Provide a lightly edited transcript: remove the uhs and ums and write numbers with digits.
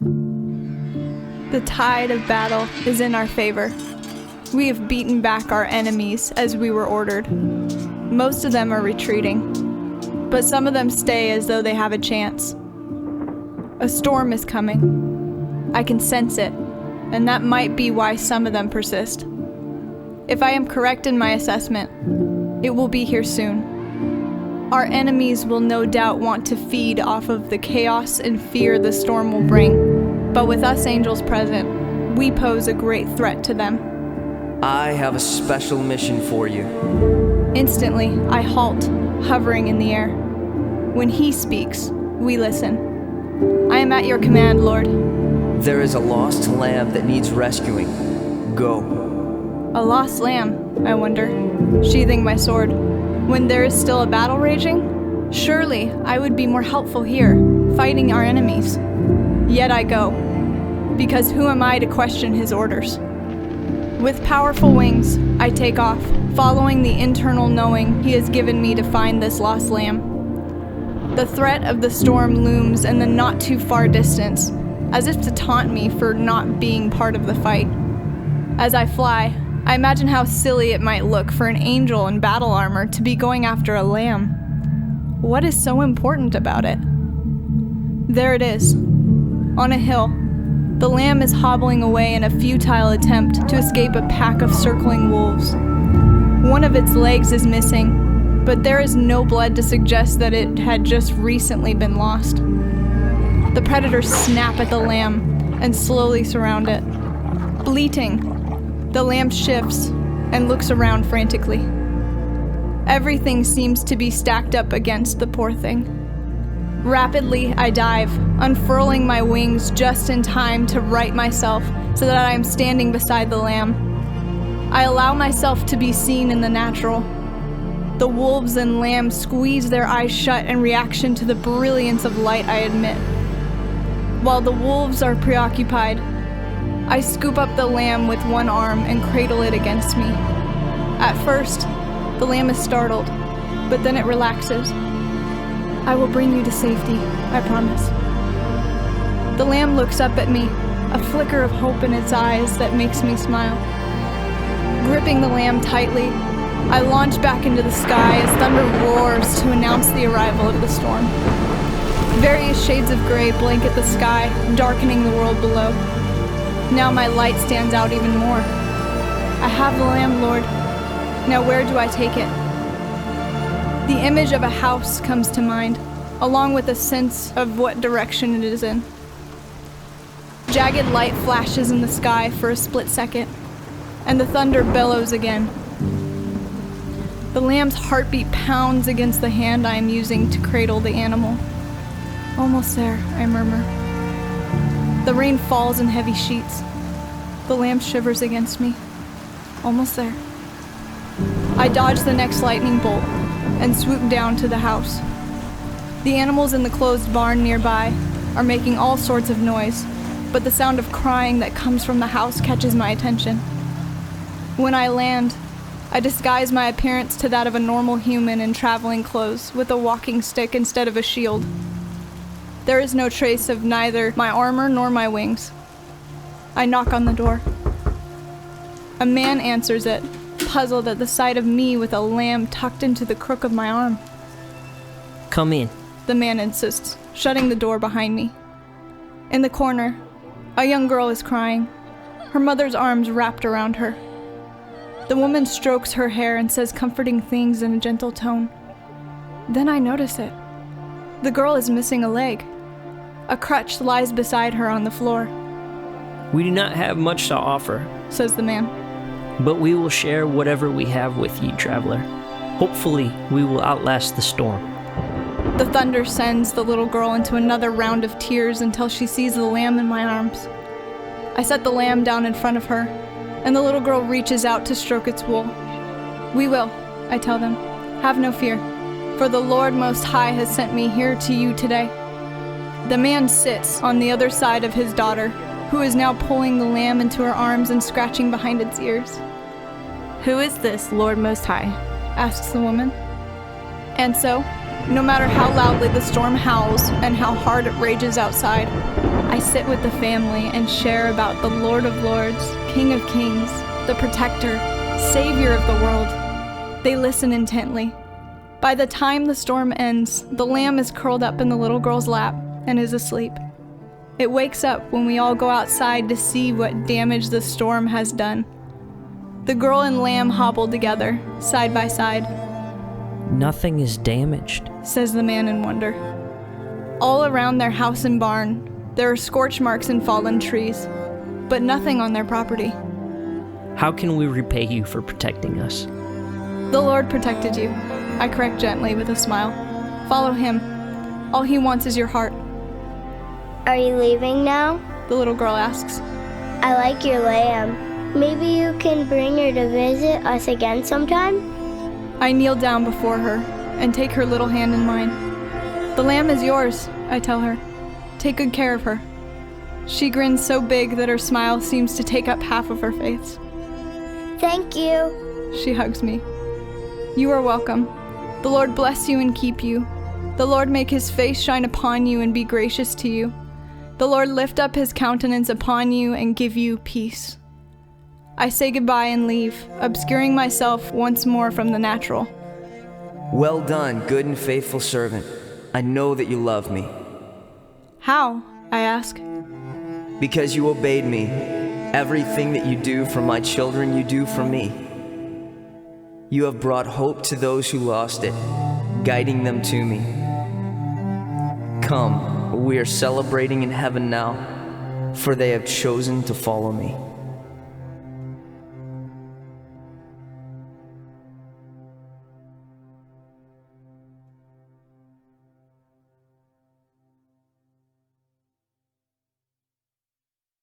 The tide of battle is in our favor. We have beaten back our enemies as we were ordered. Most of them are retreating, but some of them stay as though they have a chance. A storm is coming. I can sense it, and that might be why some of them persist. If I am correct in my assessment, it will be here soon. Our enemies will no doubt want to feed off of the chaos and fear the storm will bring, but with us angels present, we pose a great threat to them. I have a special mission for you. Instantly, I halt, hovering in the air. When he speaks, we listen. I am at your command, Lord. There is a lost lamb that needs rescuing. Go. A lost lamb, I wonder, sheathing my sword. When there is still a battle raging? Surely I would be more helpful here, fighting our enemies. Yet I go, because who am I to question his orders? With powerful wings, I take off, following the internal knowing he has given me to find this lost lamb. The threat of the storm looms in the not too far distance, as if to taunt me for not being part of the fight. As I fly, I imagine how silly it might look for an angel in battle armor to be going after a lamb. What is so important about it? There it is, on a hill. The lamb is hobbling away in a futile attempt to escape a pack of circling wolves. One of its legs is missing, but there is no blood to suggest that it had just recently been lost. The predators snap at the lamb and slowly surround it. Bleating, the lamb shifts and looks around frantically. Everything seems to be stacked up against the poor thing. Rapidly, I dive, unfurling my wings just in time to right myself so that I am standing beside the lamb. I allow myself to be seen in the natural. The wolves and lambs squeeze their eyes shut in reaction to the brilliance of light I emit. While the wolves are preoccupied, I scoop up the lamb with one arm and cradle it against me. At first, the lamb is startled, but then it relaxes. I will bring you to safety, I promise. The lamb looks up at me, a flicker of hope in its eyes that makes me smile. Gripping the lamb tightly, I launch back into the sky as thunder roars to announce the arrival of the storm. Various shades of gray blanket the sky, darkening the world below. Now my light stands out even more. I have the lamb, Lord. Now where do I take it? The image of a house comes to mind, along with a sense of what direction it is in. Jagged light flashes in the sky for a split second, and the thunder bellows again. The lamb's heartbeat pounds against the hand I am using to cradle the animal. Almost there, I murmur. The rain falls in heavy sheets. The lamb shivers against me. Almost there. I dodge the next lightning bolt and swoop down to the house. The animals in the closed barn nearby are making all sorts of noise, but the sound of crying that comes from the house catches my attention. When I land, I disguise my appearance to that of a normal human in traveling clothes with a walking stick instead of a shield. There is no trace of neither my armor nor my wings. I knock on the door. A man answers it, puzzled at the sight of me with a lamb tucked into the crook of my arm. Come in, The man insists, shutting the door behind me. In the corner, a young girl is crying, her mother's arms wrapped around her. The woman strokes her hair and says comforting things in a gentle tone. Then I notice it. The girl is missing a leg. A crutch lies beside her on the floor. we do not have much to offer, says the man. but we will share whatever we have with you, traveler. Hopefully, we will outlast the storm. The thunder sends the little girl into another round of tears until she sees the lamb in my arms. I set the lamb down in front of her, and the little girl reaches out to stroke its wool. We will, I tell them. Have no fear, for the Lord Most High has sent me here to you today. The man sits on the other side of his daughter, who is now pulling the lamb into her arms and scratching behind its ears. Who is this Lord Most High? Asks the woman. And so, No matter how loudly the storm howls and how hard it rages outside, I sit with the family and share about the Lord of Lords, King of Kings, the Protector, Savior of the world. They listen intently. By the time the storm ends, the lamb is curled up in the little girl's lap and is asleep. It wakes up when we all go outside to see what damage the storm has done. The girl and lamb hobble together, side by side. Nothing is damaged, says the man in wonder. All around their house and barn, there are scorch marks and fallen trees, but nothing on their property. How can we repay you for protecting us? The Lord protected you, I correct gently with a smile. Follow him. All he wants is your heart. Are you leaving now? The little girl asks. I like your lamb. Maybe you can bring her to visit us again sometime? I kneel down before her and take her little hand in mine. The lamb is yours, I tell her. Take good care of her. She grins so big that her smile seems to take up half of her face. Thank you. She hugs me. You are welcome. The Lord bless you and keep you. The Lord make his face shine upon you and be gracious to you. The Lord lift up his countenance upon you and give you peace. I say goodbye and leave, obscuring myself once more from the natural. Well done, good and faithful servant. I know that you love me. How? I ask. Because you obeyed me. Everything that you do for my children, you do for me. You have brought hope to those who lost it, guiding them to me. Come, we are celebrating in heaven now, for they have chosen to follow me.